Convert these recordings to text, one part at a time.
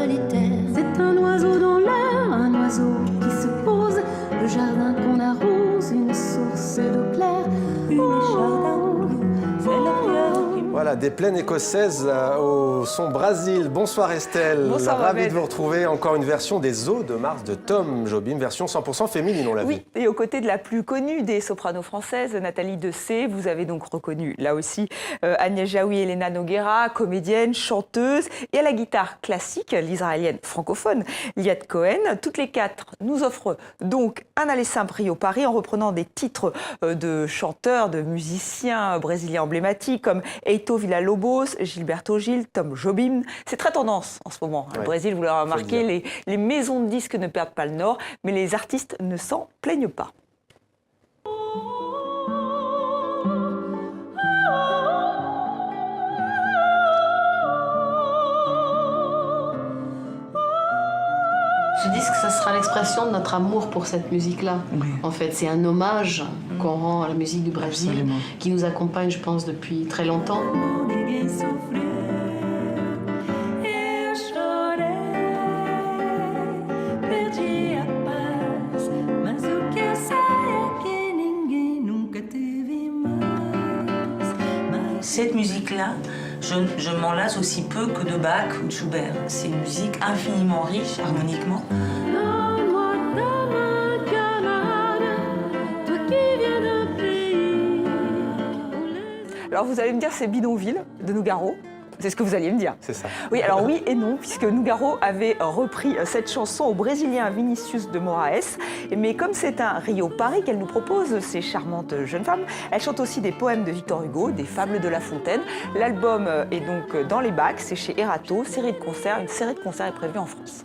solitaire. C'est un oiseau dans l'air, un oiseau qui se pose. Le jardin qu'on arrose, une source d'eau claire. Voilà, des plaines écossaises au son Brésil. Bonsoir Estelle. Bonsoir Ravi Mohamed. de vous retrouver. Encore une version des Eaux de Mars de Tom Jobim, version 100% féminine, on l'a vu. Oui, et aux côtés de la plus connue des sopranos françaises, Nathalie Dessay, vous avez donc reconnu là aussi Agnès Jaoui, Elena Nogueira, comédienne, chanteuse, et à la guitare classique, l'israélienne francophone Liat Cohen. Toutes les quatre nous offrent donc un aller simple Rio Paris en reprenant des titres de chanteurs, de musiciens brésiliens emblématiques comme Eito Villa-Lobos, Gilberto Gil, Tom Jobim. C'est très tendance en ce moment. Ouais, Le Brésil, vous l'aurez remarqué, les maisons de disques ne perdent pas le nord, mais les artistes ne s'en plaignent pas. Ce disque, ça sera l'expression de notre amour pour cette musique-là. Oui. En fait, c'est un hommage qu'on rend à la musique du Brésil, Absolument. qui nous accompagne, je pense, depuis très longtemps. Ninguém sofreu, eu chorei, perdi a paz, mas o que eu sei é que ninguém nunca teve mais. Cette musique-là, je m'en lasse aussi peu que de Bach ou de Schubert. C'est une musique infiniment riche harmoniquement. Donne-moi ta main, camarade, toi qui viens d'un pays où les... Alors vous allez me dire c'est Bidonville de Nougaro. C'est ce que vous alliez me dire. C'est ça. Oui, alors oui et non, puisque Nougaro avait repris cette chanson au Brésilien Vinicius de Moraes. Mais comme c'est un Rio Paris qu'elle nous propose, ces charmantes jeunes femmes, elle chante aussi des poèmes de Victor Hugo, des fables de La Fontaine. L'album est donc dans les bacs, c'est chez Erato, série de concerts. Une série de concerts est prévue en France.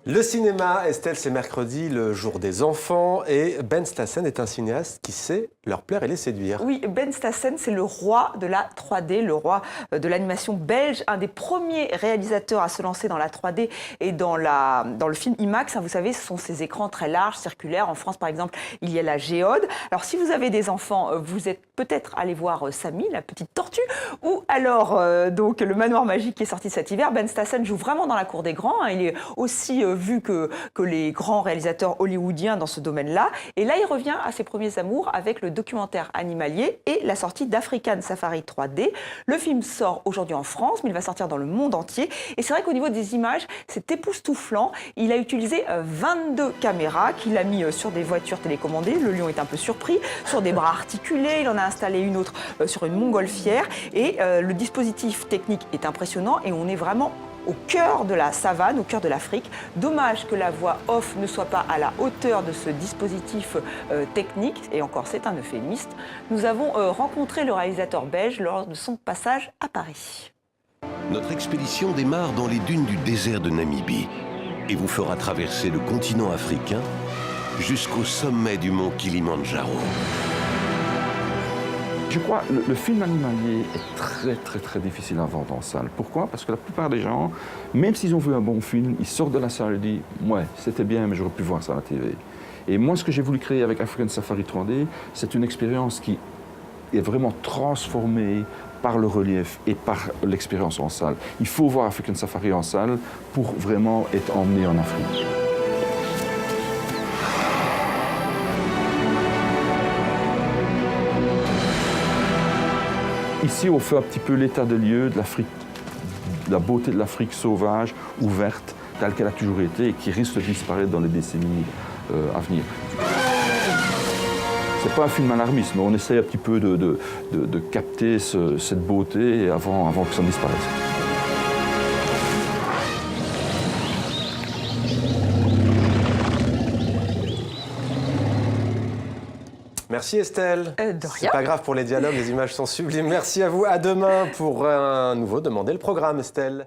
Le cinéma, Estelle, c'est mercredi, le jour des enfants. Et Ben Stassen est un cinéaste qui sait leur plaire et les séduire. Oui, Ben Stassen, c'est le roi de la 3D, le roi de l'animation belge, un des premiers réalisateurs à se lancer dans la 3D et dans le film IMAX. Vous savez, ce sont ces écrans très larges, circulaires. En France, par exemple, il y a la Géode. Alors, si vous avez des enfants, vous êtes peut-être allé voir Samy, la petite tortue, ou alors donc le Manoir magique qui est sorti cet hiver. Ben Stassen joue vraiment dans la cour des grands. Il est aussi vu que les grands réalisateurs hollywoodiens dans ce domaine-là. Et là, il revient à ses premiers amours avec le documentaire animalier et la sortie d'African Safari 3D. Le film sort aujourd'hui en France, mais il va sortir dans le monde entier. Et c'est vrai qu'au niveau des images, c'est époustouflant. Il a utilisé 22 caméras qu'il a mis sur des voitures télécommandées. Le lion est un peu surpris. Sur des bras articulés, il en a installé une autre sur une montgolfière. Et le dispositif technique est impressionnant et on est vraiment au cœur de la savane, au cœur de l'Afrique. Dommage que la voix off ne soit pas à la hauteur de ce dispositif technique, et encore c'est un euphémisme. Nous avons rencontré le réalisateur belge lors de son passage à Paris. Notre expédition démarre dans les dunes du désert de Namibie et vous fera traverser le continent africain jusqu'au sommet du mont Kilimandjaro. Je crois que le film animalier est très difficile à vendre en salle. Pourquoi? Parce que la plupart des gens, même s'ils ont vu un bon film, ils sortent de la salle et disent « Ouais, c'était bien, mais j'aurais pu voir ça à la TV ». Et moi, ce que j'ai voulu créer avec African Safari 3D, c'est une expérience qui est vraiment transformée par le relief et par l'expérience en salle. Il faut voir African Safari en salle pour vraiment être emmené en Afrique. Ici, on fait un petit peu l'état des lieux de l'Afrique, de la beauté de l'Afrique sauvage, ouverte, telle qu'elle a toujours été et qui risque de disparaître dans les décennies à venir. C'est pas un film alarmiste, mais on essaie un petit peu de capter cette beauté avant que ça disparaisse. Merci Estelle. De rien. C'est pas grave pour les dialogues, les images sont sublimes. Merci à vous. À demain pour un nouveau Demandez le programme, Estelle.